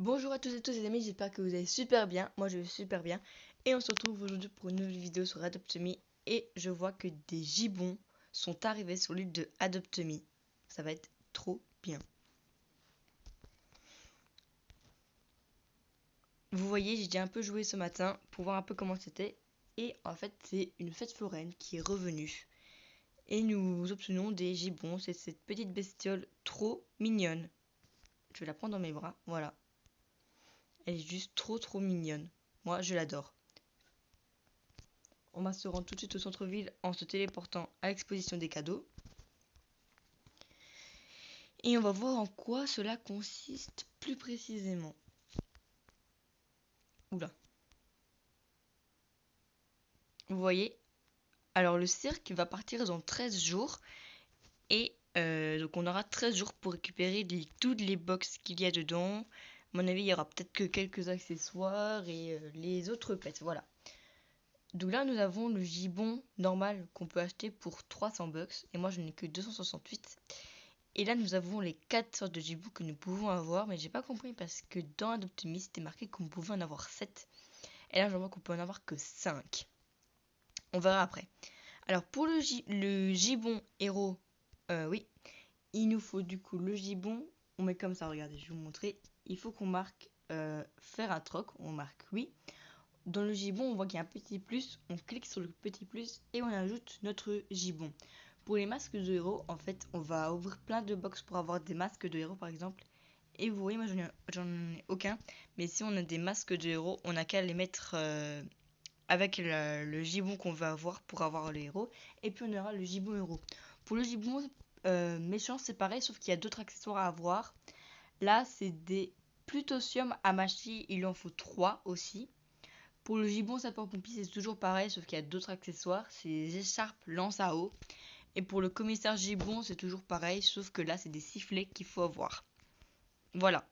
Bonjour à tous et tous les amis, j'espère que vous allez super bien. Moi je vais super bien. Et on se retrouve aujourd'hui pour une nouvelle vidéo sur Adopt.me. Et je vois que des gibbons sont arrivés sur l'île de Adopt.me. Ça va être trop bien. Vous voyez, j'ai un peu joué ce matin pour voir un peu comment c'était. Et en fait, c'est une fête foraine qui est revenue. Et nous obtenons des gibbons. C'est cette petite bestiole trop mignonne. Je vais la prendre dans mes bras. Voilà. Elle est juste trop mignonne. Moi, je l'adore. On va se rendre tout de suite au centre-ville en se téléportant à l'exposition des cadeaux. Et on va voir en quoi cela consiste plus précisément. Oula. Vous voyez? Alors le cirque va partir dans 13 jours. Et donc on aura 13 jours pour récupérer toutes les box qu'il y a dedans. À mon avis, il y aura peut-être que quelques accessoires et les autres pets. Voilà. Donc là, nous avons le gibbon normal qu'on peut acheter pour 300 bucks. Et moi, je n'ai que 268. Et là, nous avons les 4 sortes de gibbons que nous pouvons avoir. Mais j'ai pas compris parce que dans Adopt.me, c'était marqué qu'on pouvait en avoir 7. Et là, je vois qu'on peut en avoir que 5. On verra après. Alors, pour le gibbon héros, oui, il nous faut du coup le gibbon. On met comme ça, regardez, je vais vous montrer. Il faut qu'on marque faire un troc. On marque oui. Dans le gibbon, on voit qu'il y a un petit plus. On clique sur le petit plus et on ajoute notre gibbon. Pour les masques de héros, en fait, on va ouvrir plein de box pour avoir des masques de héros, par exemple. Et vous voyez, moi, j'en ai aucun. Mais si on a des masques de héros, on n'a qu'à les mettre avec le gibbon qu'on veut avoir pour avoir les héros. Et puis, on aura le gibbon héros. Pour le gibbon méchant, c'est pareil, sauf qu'il y a d'autres accessoires à avoir. Là, c'est des plutosium Amashi. Il en faut 3 aussi. Pour le gibbon sapeur-pompier, c'est toujours pareil, sauf qu'il y a d'autres accessoires. C'est des écharpes lance à eau. Et pour le commissaire gibbon, c'est toujours pareil, sauf que là, c'est des sifflets qu'il faut avoir. Voilà.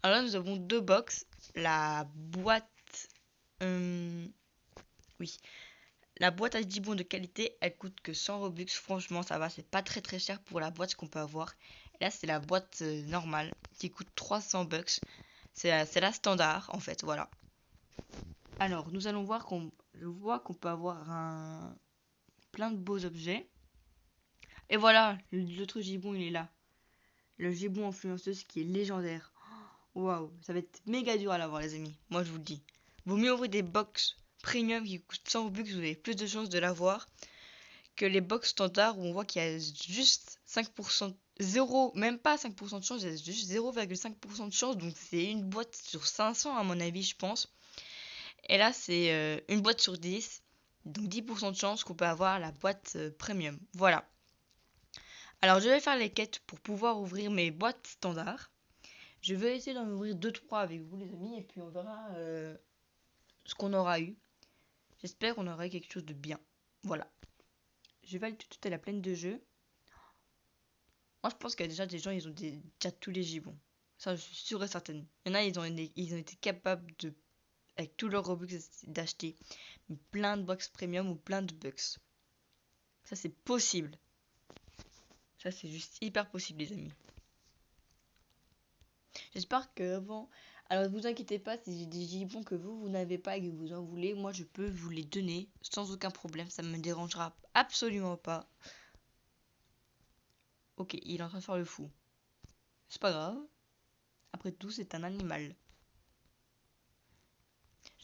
Alors là, nous avons deux box. La boîte... oui. La boîte à gibbon de qualité, elle coûte que 100 Robux. Franchement, ça va, c'est pas très cher pour la boîte qu'on peut avoir. Et là, c'est la boîte normale qui coûte 300 bucks. C'est la standard, en fait, voilà. Alors, nous allons voir je vois qu'on peut avoir plein de beaux objets. Et voilà, l'autre gibbon, il est là. Le gibbon influenceuse qui est légendaire. Waouh, ça va être méga dur à l'avoir, les amis. Moi, je vous le dis. Vaut mieux ouvrir des box premium qui coûtent 100 bucks, vous avez plus de chances de l'avoir que les box standards où on voit qu'il y a juste 5%, 0, même pas 5% de chance, il y a juste 0,5% de chance. Donc, c'est une boîte sur 500 à mon avis, je pense. Et là, c'est une boîte sur 10. Donc, 10% de chance qu'on peut avoir la boîte premium. Voilà. Alors, je vais faire les quêtes pour pouvoir ouvrir mes boîtes standards. Je vais essayer d'en ouvrir 2-3 avec vous, les amis, et puis on verra ce qu'on aura eu. J'espère qu'on aura eu quelque chose de bien. Voilà. Je vais aller tout de suite à la plaine de jeu. Moi, je pense qu'il y a déjà des gens, ils ont déjà tous les gibbons. Ça, je suis sûre et certaine. Il y en a, ils ont été capables de, avec tous leurs Robux, d'acheter plein de box premium ou plein de bucks. Ça, c'est possible. Ça, c'est juste hyper possible, les amis. J'espère que avant. Alors, ne vous inquiétez pas si j'ai des gibbons que vous n'avez pas et que vous en voulez. Moi, je peux vous les donner sans aucun problème. Ça ne me dérangera absolument pas. Ok, il est en train de faire le fou. C'est pas grave. Après tout, c'est un animal.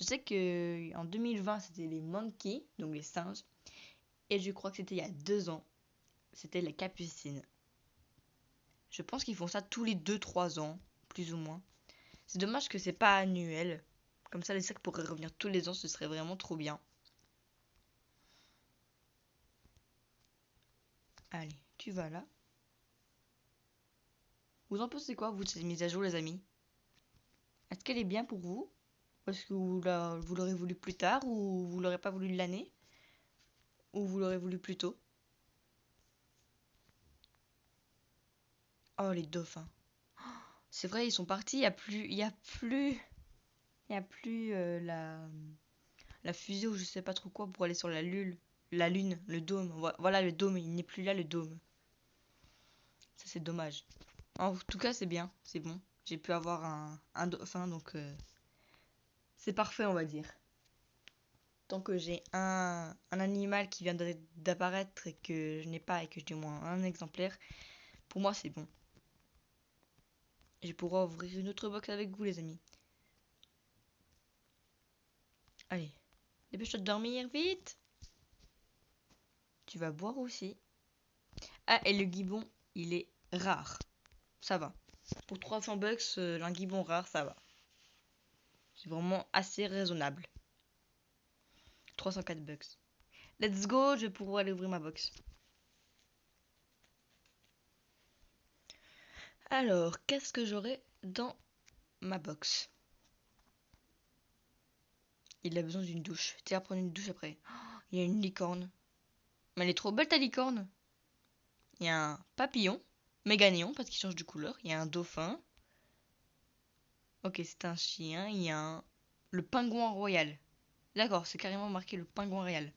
Je sais que en 2020, c'était les monkeys, donc les singes. Et je crois que c'était il y a 2 ans. C'était les capucines. Je pense qu'ils font ça tous les 2-3 ans, plus ou moins. C'est dommage que c'est pas annuel. Comme ça, les sacs pourraient revenir tous les ans, ce serait vraiment trop bien. Allez, tu vas là. Vous en pensez quoi, vous, de cette mise à jour, les amis? Est-ce qu'elle est bien pour vous? Est-ce que vous l'aurez voulu plus tard ou vous l'aurez pas voulu de l'année? Ou vous l'aurez voulu plus tôt? Oh, les dauphins. C'est vrai, ils sont partis, il y a plus la fusée ou je sais pas trop quoi pour aller sur la lune, le dôme. Voilà le dôme, il n'est plus là le dôme. Ça c'est dommage. En tout cas, c'est bien, c'est bon. j'ai pu avoir un dauphin, donc c'est parfait, on va dire. Tant que j'ai un animal qui vient d'apparaître et que je n'ai pas et que j'ai au moins un exemplaire, pour moi c'est bon. Je pourrai ouvrir une autre box avec vous, les amis. Allez, dépêche-toi de dormir, vite! Tu vas boire aussi. Ah, et le gibbon, il est rare. Ça va. Pour 300 bucks, un gibbon rare, ça va. C'est vraiment assez raisonnable. 304 bucks. Let's go, je vais pouvoir aller ouvrir ma box. Alors, qu'est-ce que j'aurai dans ma box? Il a besoin d'une douche. Tu vas prendre une douche après. Oh, il y a une licorne. Mais elle est trop belle ta licorne. Il y a un papillon. Méga néon parce qu'il change de couleur. Il y a un dauphin. Ok, c'est un chien. Il y a le pingouin royal. D'accord, c'est carrément marqué le pingouin royal.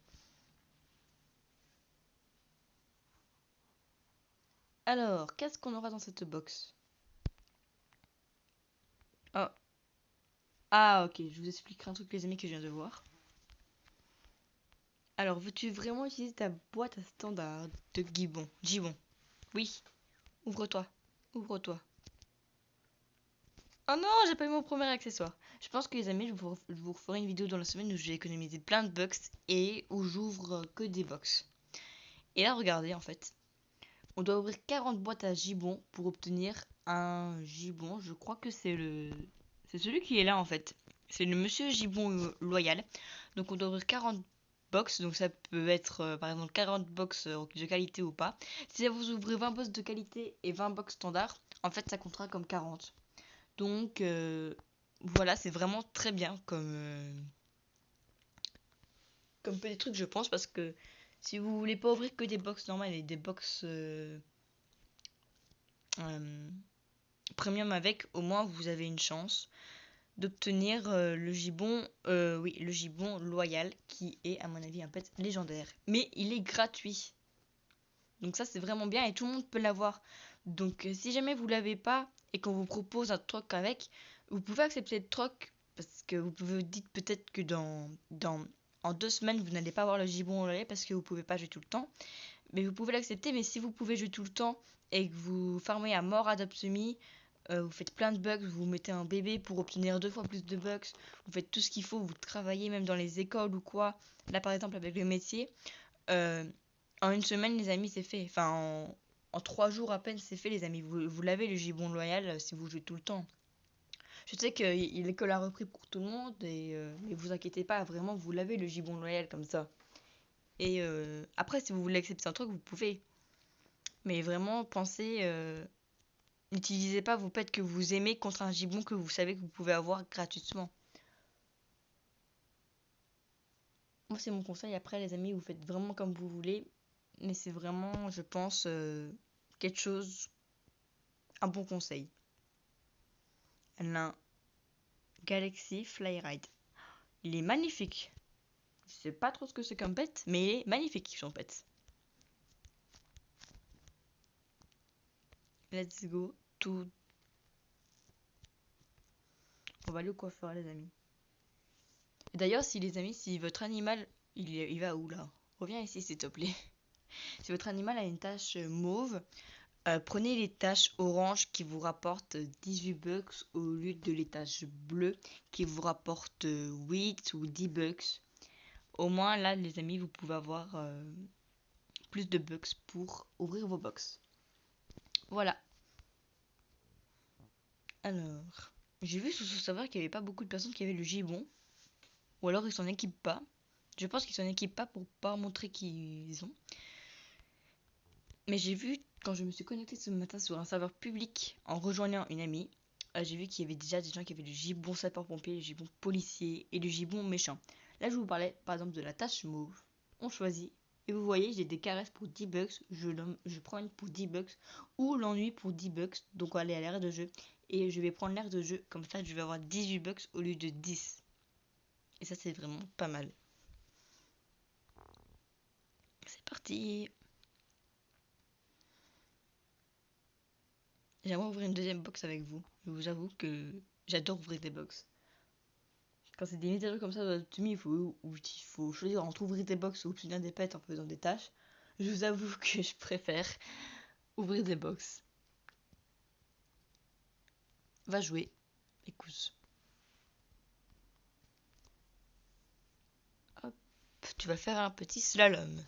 Alors, qu'est-ce qu'on aura dans cette box? Oh. Ah, ok, je vous expliquerai un truc, les amis, que je viens de voir. Alors, veux-tu vraiment utiliser ta boîte à standard de gibbon? Gibbon. Oui. Ouvre-toi. Ouvre-toi. Oh non, j'ai pas eu mon premier accessoire. Je pense que les amis, je vous referai une vidéo dans la semaine où j'ai économisé plein de bucks et où j'ouvre que des box. Et là, regardez, en fait. On doit ouvrir 40 boîtes à gibbon pour obtenir un gibbon. Je crois que c'est celui qui est là, en fait. C'est le monsieur gibbon loyal. Donc, on doit ouvrir 40 box. Donc, ça peut être, par exemple, 40 box de qualité ou pas. Si vous ouvrez 20 box de qualité et 20 box standard, en fait, ça comptera comme 40. Donc, voilà, c'est vraiment très bien comme petit truc, je pense, parce que si vous voulez pas ouvrir que des box normales et des box euh, premium avec, au moins vous avez une chance d'obtenir le gibbon, oui, le gibbon loyal, qui est à mon avis un pet légendaire. Mais il est gratuit. Donc ça c'est vraiment bien et tout le monde peut l'avoir. Donc si jamais vous l'avez pas et qu'on vous propose un troc avec, vous pouvez accepter le troc parce que vous pouvez vous dites peut-être que en 2 semaines vous n'allez pas avoir le gibbon au lait parce que vous pouvez pas jouer tout le temps. Mais vous pouvez l'accepter, mais si vous pouvez jouer tout le temps et que vous farmez à mort Adopt Semi, vous faites plein de bugs, vous mettez un bébé pour obtenir 2 fois plus de bugs, vous faites tout ce qu'il faut, vous travaillez même dans les écoles ou quoi. Là par exemple avec le métier, euh, en une semaine les amis c'est fait. Enfin en 3 jours à peine c'est fait les amis. Vous l'avez le gibbon loyal si vous jouez tout le temps. Je sais qu'il l'école a repris pour tout le monde mais vous inquiétez pas, vraiment vous l'avez le gibbon loyal comme ça. Et après si vous voulez accepter un truc vous pouvez. Mais vraiment pensez, n'utilisez pas vos pets que vous aimez contre un gibbon que vous savez que vous pouvez avoir gratuitement. Moi, c'est mon conseil. Après, les amis, vous faites vraiment comme vous voulez. Mais c'est vraiment, je pense, quelque chose, un bon conseil. L'un Galaxy Flyride. Il est magnifique. Je sais pas trop ce que c'est comme pet, mais il est magnifique son pet. Let's go. Tout. On va aller au coiffeur, les amis. D'ailleurs, si les amis, si votre animal, il va où là? Reviens ici, s'il te plaît. Si votre animal a une tache mauve, prenez les taches orange qui vous rapportent 18 bucks au lieu de les taches bleues qui vous rapportent 8 ou 10 bucks. Au moins là les amis vous pouvez avoir plus de bucks pour ouvrir vos box. Voilà. Alors, j'ai vu sous ce savoir qu'il n'y avait pas beaucoup de personnes qui avaient le gibbon. Ou alors ils s'en équipent pas. Je pense qu'ils s'en équipent pas pour pas montrer qu'ils ont. Mais j'ai vu, quand je me suis connectée ce matin sur un serveur public en rejoignant une amie, j'ai vu qu'il y avait déjà des gens qui avaient le gibbon sapeur-pompier, le gibbon policier et le gibbon méchant. Là, je vous parlais par exemple de la tache mauve. On choisit. Et vous voyez, j'ai des caresses pour 10 bucks. Je prends une pour 10 bucks. Ou l'ennui pour 10 bucks. Donc, on va aller à l'air de jeu. Et je vais prendre l'air de jeu. Comme ça, je vais avoir 18 bucks au lieu de 10. Et ça, c'est vraiment pas mal. C'est parti. J'aimerais ouvrir une deuxième box avec vous. Je vous avoue que j'adore ouvrir des box. Quand c'est des métalleux comme ça dans Ultimate, il faut choisir entre ouvrir des box ou obtenir des pets en faisant des tâches. Je vous avoue que je préfère ouvrir des box. Va jouer, écoute. Hop, tu vas faire un petit slalom.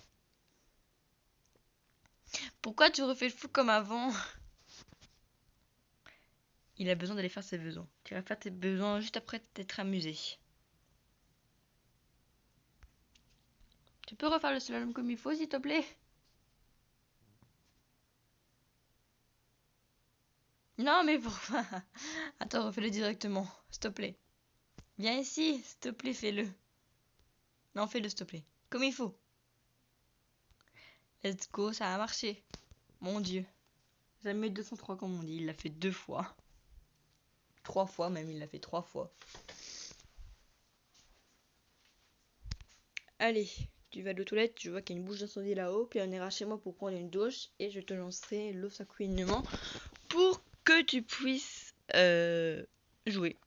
Pourquoi tu refais le fou comme avant? Il a besoin d'aller faire ses besoins. Tu vas faire tes besoins juste après t'être amusé. Tu peux refaire le slalom comme il faut, s'il te plaît? Non, mais pourquoi? Attends, refais-le directement, s'il te plaît. Viens ici, s'il te plaît, fais-le. Non, fais-le, s'il te plaît. Comme il faut. Let's go, ça a marché. Mon Dieu. Jamais 203 comme on dit, il l'a fait 2 fois. 3 fois même, il l'a fait 3 fois. Allez, tu vas aux toilettes, je vois qu'il y a une bouche d'incendie là-haut, puis on ira chez moi pour prendre une douche et je te lancerai l'eau couinement pour que tu puisses jouer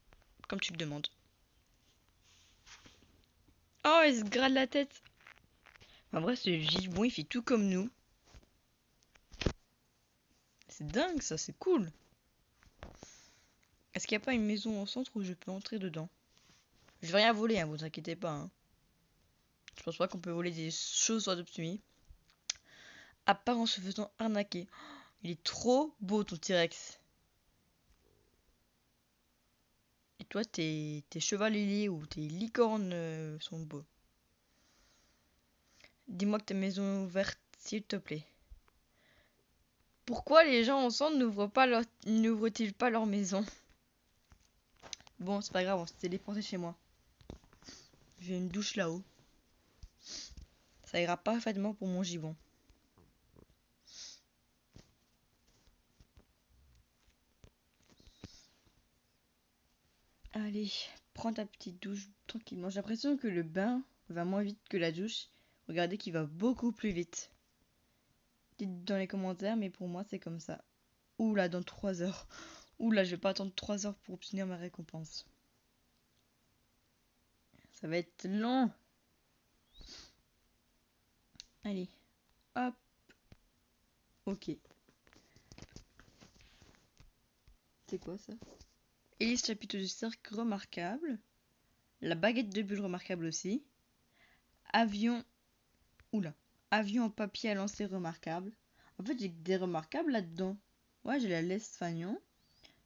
comme tu le demandes. Oh, il se gratte la tête. En vrai, ce gibbon, il fait tout comme nous. C'est dingue ça, c'est cool. Est-ce qu'il n'y a pas une maison au centre où je peux entrer dedans? Je vais rien voler, hein, vous inquiétez pas. Hein. Je pense pas qu'on peut voler des choses sur Adoptumi. À part en se faisant arnaquer. Il est trop beau ton T-Rex. Et toi, tes chevaliers ou tes licornes sont beaux. Dis-moi que ta maison est ouverte, s'il te plaît. Pourquoi les gens ensemble n'ouvrent-ils pas leur maison? Bon, c'est pas grave, on s'est téléporté chez moi. J'ai une douche là-haut. Ça ira parfaitement pour mon gibbon. Allez, prends ta petite douche tranquillement. J'ai l'impression que le bain va moins vite que la douche. Regardez qu'il va beaucoup plus vite. Dites dans les commentaires, mais pour moi c'est comme ça. Oula, dans 3 heures. Oula, je vais pas attendre 3 heures pour obtenir ma récompense. Ça va être long. Allez, hop. Ok. C'est quoi ça? Élise chapiteau du cercle remarquable. La baguette de bulle remarquable aussi. Avion. Oula. Avion en papier à lancer remarquable. En fait, j'ai des remarquables là-dedans. Ouais, j'ai la laisse fagnon.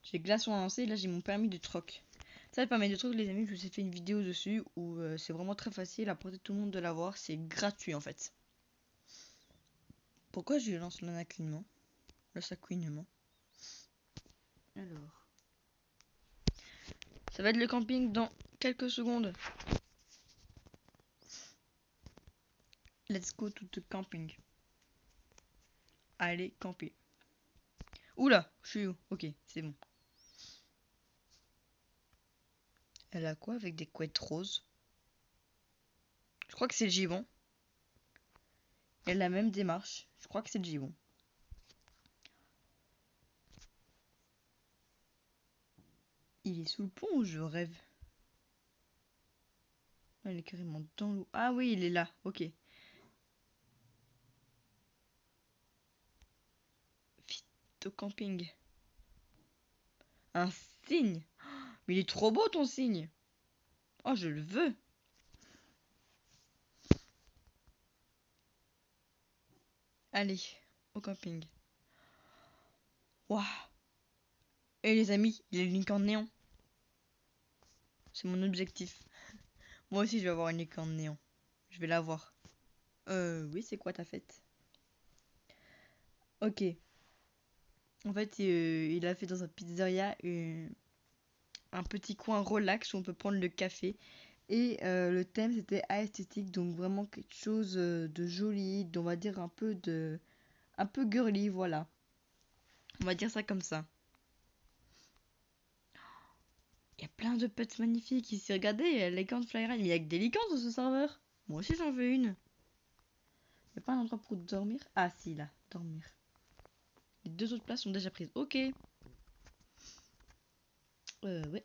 J'ai glaçon à lancer. Et là, j'ai mon permis de troc. Ça, le permis de troc, les amis, je vous ai fait une vidéo dessus où c'est vraiment très facile à porter tout le monde de l'avoir. C'est gratuit en fait. Pourquoi je lance l'anaclinement? Le sacouinement. Alors. Ça va être le camping dans quelques secondes. Let's go to the camping. Allez, camper. Oula, je suis où? Ok, c'est bon. Elle a quoi avec des couettes roses? Je crois que c'est le gibbon. Elle a la même démarche. Je crois que c'est le gibbon. Il est sous le pont ou je rêve? Elle est carrément dans l'eau. Ah oui, il est là. Ok. Vite au camping. Un cygne. Mais il est trop beau ton cygne. Oh, je le veux. Allez, au camping. Waouh. Et les amis, il y a une licorne néon. C'est mon objectif. Moi aussi, je vais avoir une licorne néon. Je vais l'avoir. Oui, c'est quoi ta fête? Ok. En fait, il a fait dans sa pizzeria un petit coin relax où on peut prendre le café. Et le thème c'était esthétique, donc vraiment quelque chose de joli, on va dire un peu girly, voilà. On va dire ça comme ça. Il y a plein de pets magnifiques ici. Regardez, il y a les cornes Flyride, mais il y a que des licornes dans ce serveur. Moi aussi j'en veux une. Il n'y a pas un endroit pour dormir? Ah si, là, dormir. Les 2 autres places sont déjà prises. Ok. Ouais.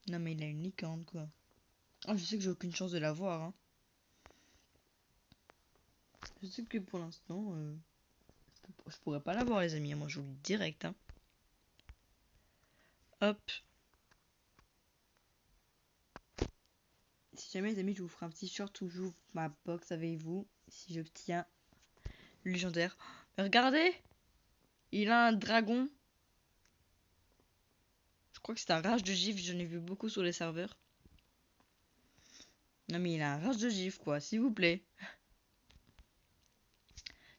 Non, mais il a une licorne, quoi. Ah, je sais que j'ai aucune chance de l'avoir, hein. Je sais que pour l'instant, je pourrais pas l'avoir, les amis. Moi, je vous le dis direct, hein. Hop. Si jamais, les amis, je vous ferai un petit short où j'ouvre ma box avec vous. Si j'obtiens le légendaire. Mais regardez! Il a un dragon. Je crois que c'est un rage de gifle. J'en ai vu beaucoup sur les serveurs. Non, mais il a un rage de gifle, quoi. S'il vous plaît.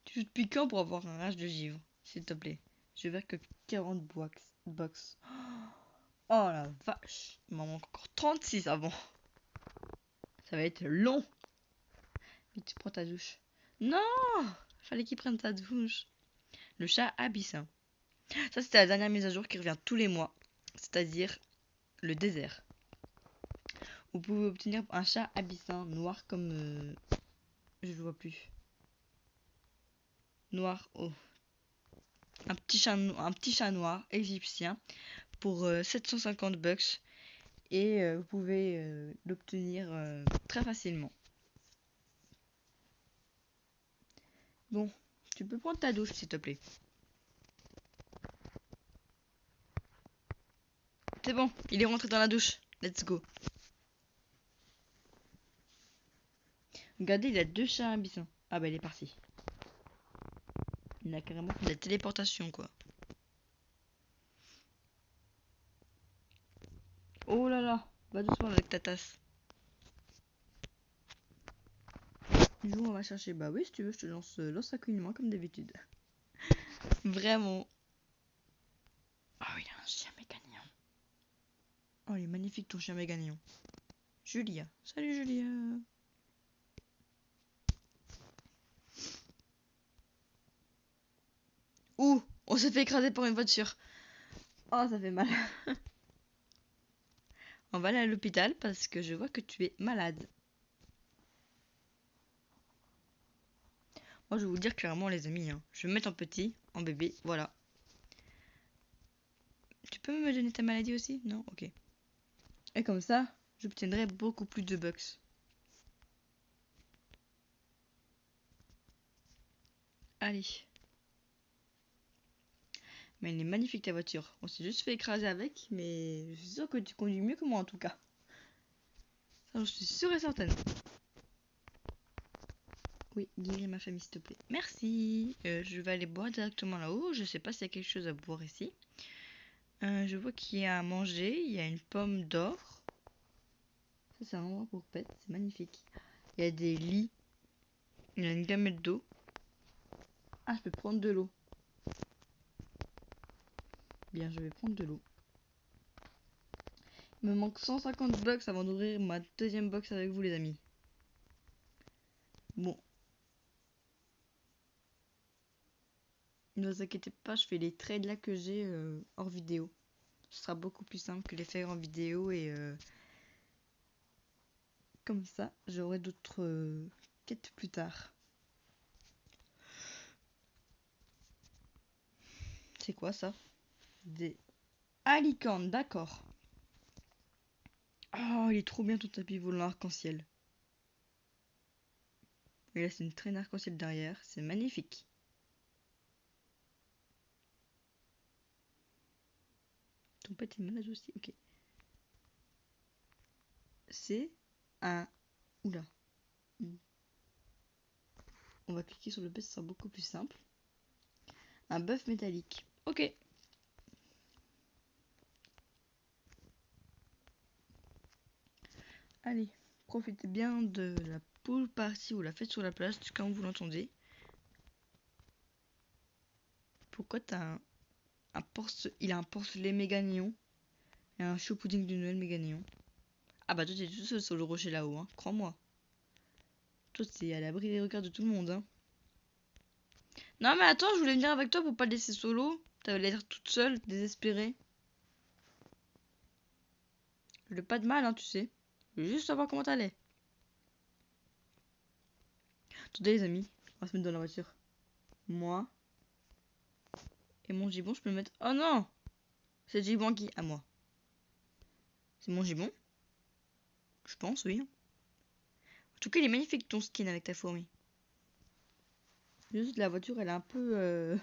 Tu joues depuis quand pour avoir un rage de givre? S'il te plaît. Je vais que 40 box. Oh la vache. Il m'en manque encore 36 avant. Ça va être long. Vite, tu prends ta douche. Non! Fallait qu'il prenne ta douche. Le chat abyssin. Ça, c'était la dernière mise à jour qui revient tous les mois. C'est-à-dire le désert. Vous pouvez obtenir un chat abyssin noir comme... je le vois plus. Noir. Oh. Un petit chat noir égyptien pour 750 bucks. Et vous pouvez l'obtenir très facilement. Bon, tu peux prendre ta douche s'il te plaît. C'est bon, il est rentré dans la douche. Let's go. Regardez, il a 2 chats abyssins. Ah bah il est parti. Il a carrément fait de la téléportation quoi. Oh là là, va doucement avec ta tasse. Du jour on va chercher. Bah oui si tu veux je te lance l'ensacuinement comme d'habitude. Vraiment. Oh il a un chien méganien. Oh il est magnifique ton chien méganien. Julia. Salut Julia. Ouh, on s'est fait écraser par une voiture. Oh ça fait mal. On va aller à l'hôpital parce que je vois que tu es malade. Moi, je vais vous dire clairement, les amis, hein. Je vais me mettre en petit, en bébé, voilà. Tu peux me donner ta maladie aussi? Non? Ok. Et comme ça, j'obtiendrai beaucoup plus de bucks. Allez. Mais elle est magnifique ta voiture. On s'est juste fait écraser avec, mais je suis sûre que tu conduis mieux que moi en tout cas. Ça, je suis sûre et certaine. Oui, guéris ma famille s'il te plaît. Merci. Je vais aller boire directement là-haut. Je sais pas s'il y a quelque chose à boire ici. Je vois qu'il y a à manger. Il y a une pomme d'or. Ça, c'est un endroit pour pets. C'est magnifique. Il y a des lits. Il y a une gamelle d'eau. Ah, je peux prendre de l'eau. Bien, je vais prendre de l'eau. Il me manque 150 bucks avant d'ouvrir ma deuxième box avec vous, les amis. Bon. Ne vous inquiétez pas, je fais les trades là que j'ai hors vidéo. Ce sera beaucoup plus simple que les faire en vidéo et comme ça, j'aurai d'autres quêtes plus tard. C'est quoi ça? Des alicornes, d'accord. Oh, il est trop bien ton tapis volant arc-en-ciel. Et là, c'est une traîne arc-en-ciel derrière. C'est magnifique. Ton pet est malade aussi? Ok. C'est un... Oula. On va cliquer sur le pet, ce sera beaucoup plus simple. Un bœuf métallique. Ok. Allez, profitez bien de la pool party ou la fête sur la plage, quand vous l'entendez. Pourquoi t'as il a un porcelet méga néon et un chaud pudding de Noël méga néon. Ah bah toi t'es tout seul sur le rocher là-haut, hein, crois-moi. Toi t'es à l'abri des regards de tout le monde, hein. Non mais attends, je voulais venir avec toi pour pas le laisser solo. T'avais l'air toute seule, désespérée. Je veux pas de mal, hein, tu sais. Je veux juste savoir comment t'allais. Attendez les amis, on va se mettre dans la voiture. Moi, Et mon gibbon, je peux le mettre... Oh non! C'est le gibbon qui... À moi. C'est mon gibbon? Je pense, oui. En tout cas, il est magnifique ton skin avec ta fourmi. Juste la voiture, elle est un peu...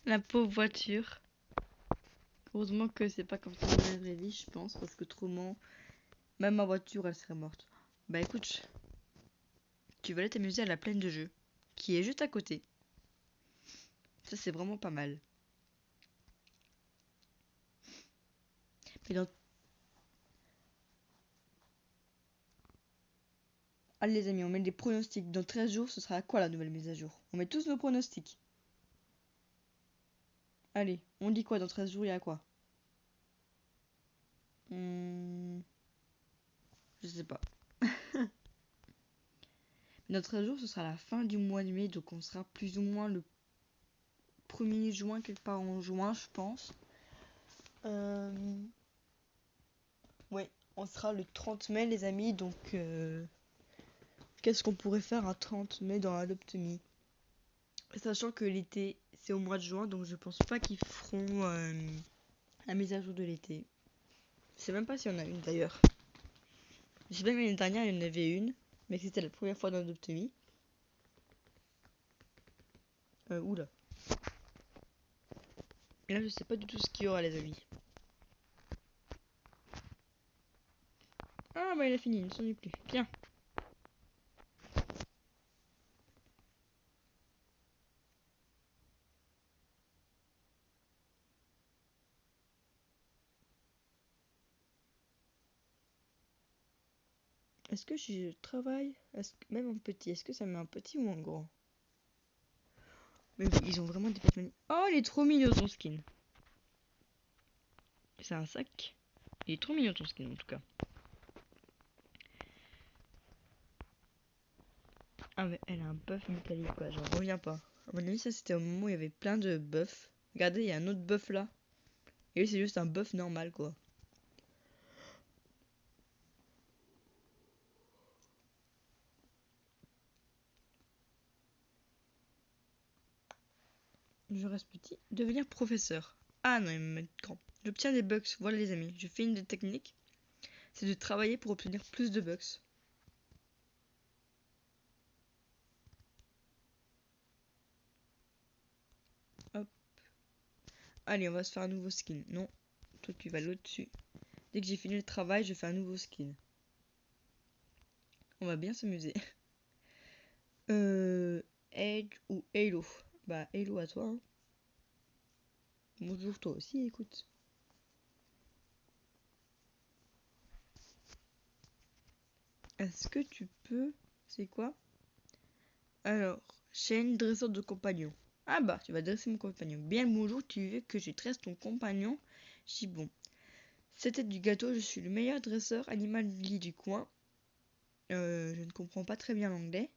La pauvre voiture. Heureusement que c'est pas comme ça dans la vraie vie, je pense, parce que autrement, même ma voiture, elle serait morte. Bah écoute, tu vas aller t'amuser à la plaine de jeu, qui est juste à côté. Ça, c'est vraiment pas mal. Mais dans... Allez les amis, on met des pronostics. Dans 13 jours, ce sera à quoi la nouvelle mise à jour? On met tous nos pronostics. Allez, on dit quoi dans 13 jours, il y a quoi? Je sais pas. Dans 13 jours, ce sera la fin du mois de mai, donc on sera plus ou moins le 1er juin, quelque part en juin, je pense. Ouais, on sera le 30 mai, les amis, donc qu'est-ce qu'on pourrait faire un 30 mai dans Adopt.me? Sachant que l'été, c'est au mois de juin, donc je pense pas qu'ils feront la mise à jour de l'été. Je sais même pas s'il y en a une d'ailleurs. Je sais bien que l'année dernière, il y en avait une, mais que c'était la première fois dans Adopt.me. Oula. Et là, je sais pas du tout ce qu'il y aura, les amis. Ah, bah il a fini, il ne s'ennuie plus. Bien. Est-ce que je travaille même en petit, est-ce que ça met un petit ou en grand? Mais oui, ils ont vraiment des petites manies. Oh, il est trop mignon ton skin. C'est un sac. Il est trop mignon ton skin en tout cas. Ah mais elle a un buff métallique quoi, j'en reviens pas. À mon avis ça c'était au moment où il y avait plein de buffs. Regardez, il y a un autre buff là. Et lui c'est juste un buff normal quoi. Je reste petit. Devenir professeur. Ah non, il me met grand. J'obtiens des bucks. Voilà les amis. Je fais une des techniques. C'est de travailler pour obtenir plus de bucks. Hop. Allez, on va se faire un nouveau skin. Non. Toi tu vas là-dessus. Dès que j'ai fini le travail, je fais un nouveau skin. On va bien s'amuser. Edge ou Halo? Bah Halo à toi. Hein. Bonjour toi aussi, écoute. Est-ce que tu peux... C'est quoi? Alors, chaîne dresseur de compagnon. Ah bah, tu vas dresser mon compagnon. Bien le bonjour, tu veux que je dresse ton compagnon? J'ai bon. C'était du gâteau, je suis le meilleur dresseur animalier du coin. Je ne comprends pas très bien l'anglais.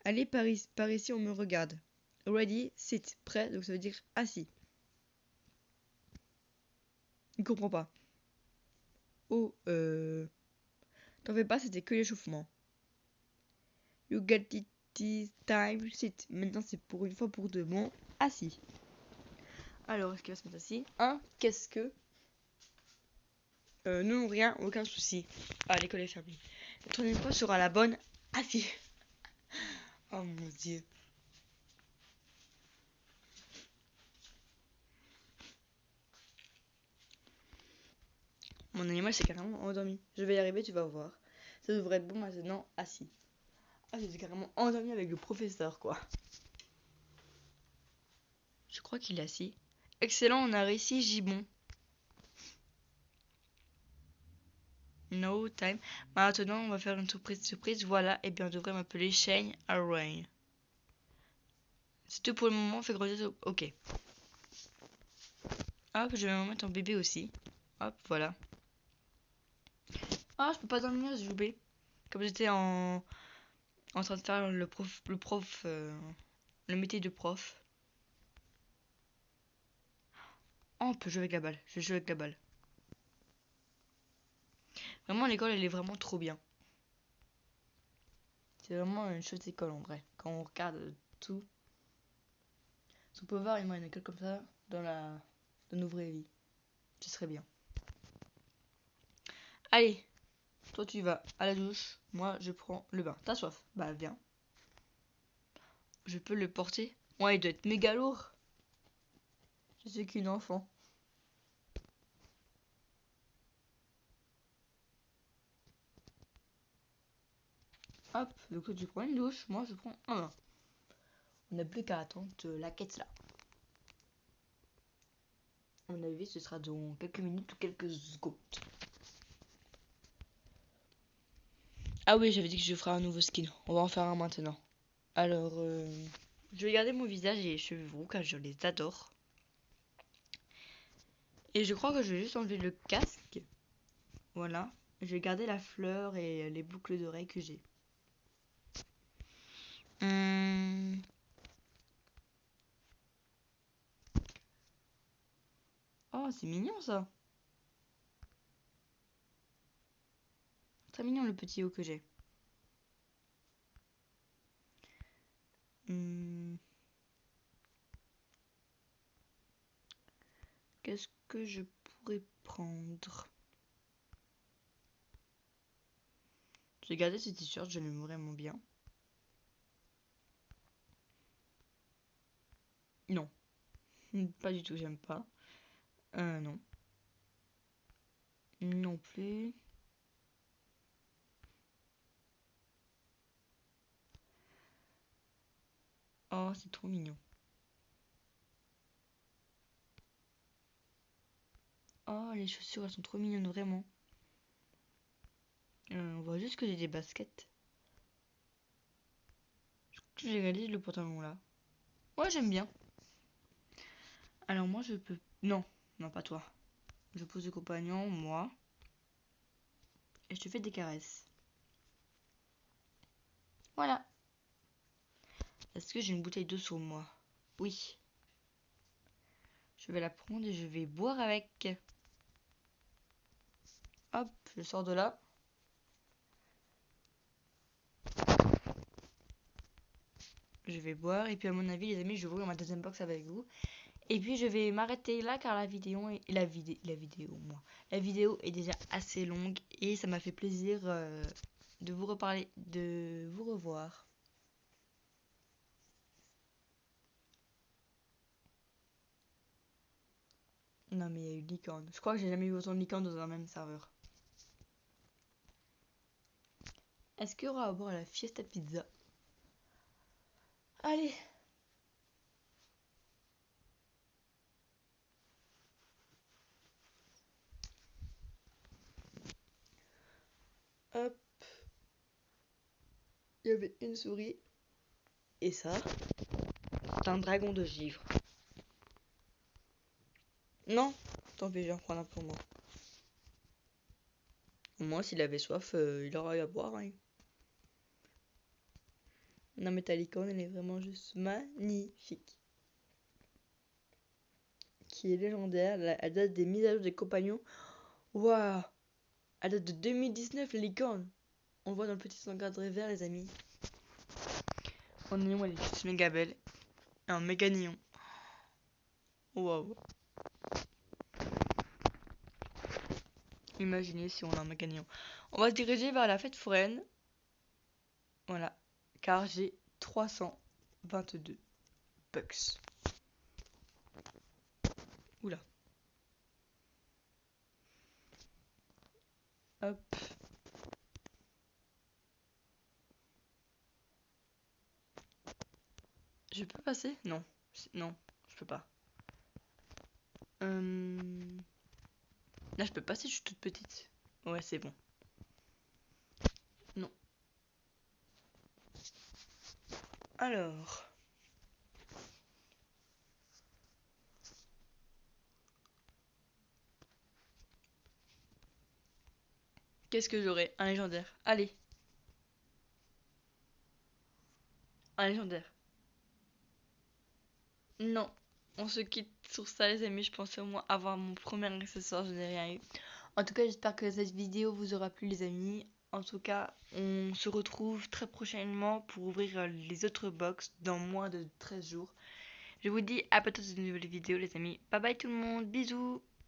Allez, par ici, on me regarde. Ready, sit, prêt, donc ça veut dire assis. Il comprend pas. Oh, t'en fais pas, c'était que l'échauffement. You get it this time, sit. Maintenant, c'est pour une fois pour de bon. Assis. Alors, est-ce qu'il va se mettre assis? Qu'est-ce que... non, rien, aucun souci. Ah, l'école est fermée. La troisième fois sera la bonne. Assis. Oh mon dieu. Mon animal s'est carrément endormi. Je vais y arriver, tu vas voir. Ça devrait être bon maintenant, assis. Ah, j'étais carrément endormi avec le professeur, quoi. Je crois qu'il est assis. Excellent, on a réussi, Gibbon. No time. Maintenant, on va faire une surprise. Voilà, et bien on devrait m'appeler Shane Arrain. C'est tout pour le moment, fait gros. Ok. Hop, je vais me mettre en bébé aussi. Hop, voilà. Ah, je peux pas dormir, j'ai oublié. Comme j'étais en train de faire le métier de prof. Oh, on peut jouer avec la balle. Je vais jouer avec la balle. Vraiment, l'école, elle est vraiment trop bien. C'est vraiment une chouette école en vrai. Quand on regarde tout. Si on peut voir, il y en a quelques comme ça dans nos vraies vies. Ce serait bien. Allez, toi tu vas à la douche, moi je prends le bain. T'as soif? Bah viens. Je peux le porter? Ouais, il doit être méga lourd. Je suis qu'une enfant. Hop, donc toi tu prends une douche, moi je prends un bain. On n'a plus qu'à attendre la quête là. À mon avis, ce sera dans quelques minutes ou quelques secondes. Ah oui, j'avais dit que je ferais un nouveau skin. On va en faire un maintenant. Alors, je vais garder mon visage et les cheveux roux car je les adore. Et je crois que je vais juste enlever le casque. Voilà. Je vais garder la fleur et les boucles d'oreilles que j'ai. Oh, c'est mignon ça. Très mignon le petit haut que j'ai. Qu'est-ce que je pourrais prendre? J'ai gardé ce t-shirt, je l'aime vraiment bien. Non. Pas du tout, j'aime pas. Non. Non plus. Oh, c'est trop mignon. Oh, les chaussures, elles sont trop mignonnes, vraiment. On voit juste que j'ai des baskets. J'ai réalisé le pantalon là. Ouais, j'aime bien. Alors moi, je peux... Non, non, pas toi. Je pose le compagnon, moi. Et je te fais des caresses. Voilà. Est-ce que j'ai une bouteille d'eau sur moi? Oui. Je vais la prendre et je vais boire avec. Hop, je sors de là. Je vais boire et puis à mon avis les amis je vais ouvrir ma deuxième box avec vous. Et puis je vais m'arrêter là car la vidéo est déjà assez longue et ça m'a fait plaisir de vous reparler, de vous revoir. Non mais il y a eu licorne. Je crois que j'ai jamais eu autant de licorne dans un même serveur. Est-ce qu'il y aura à boire à la Fiesta Pizza? Allez. Hop. Il y avait une souris. Et ça, c'est un dragon de givre. Non, tant pis, je vais en prendre un pour moi. Au moins, s'il avait soif, il aura eu à boire. Hein. Non, mais ta licorne, elle est vraiment juste magnifique. Qui est légendaire. Elle date des mises à jour des compagnons. Waouh! Elle date de 2019, la licorne. On le voit dans le petit encadré vert, les amis. Mon néon, elle est juste méga belle. Un méga néon. Waouh! Imaginez si on a un méga néon. On va se diriger vers la fête foraine. Voilà. Car j'ai 322 bucks. Oula. Hop. Je peux passer? Non. Non, je peux pas. Là, je peux passer, je suis toute petite. Ouais, c'est bon. Non. Alors. Qu'est-ce que j'aurai? Un légendaire. Allez. Un légendaire. Non. On se quitte sur ça, les amis. Je pensais au moins avoir mon premier accessoire. Je n'ai rien eu. En tout cas, j'espère que cette vidéo vous aura plu, les amis. En tout cas, on se retrouve très prochainement pour ouvrir les autres box dans moins de 13 jours. Je vous dis à peut-être une nouvelle vidéo les amis. Bye bye tout le monde, bisous.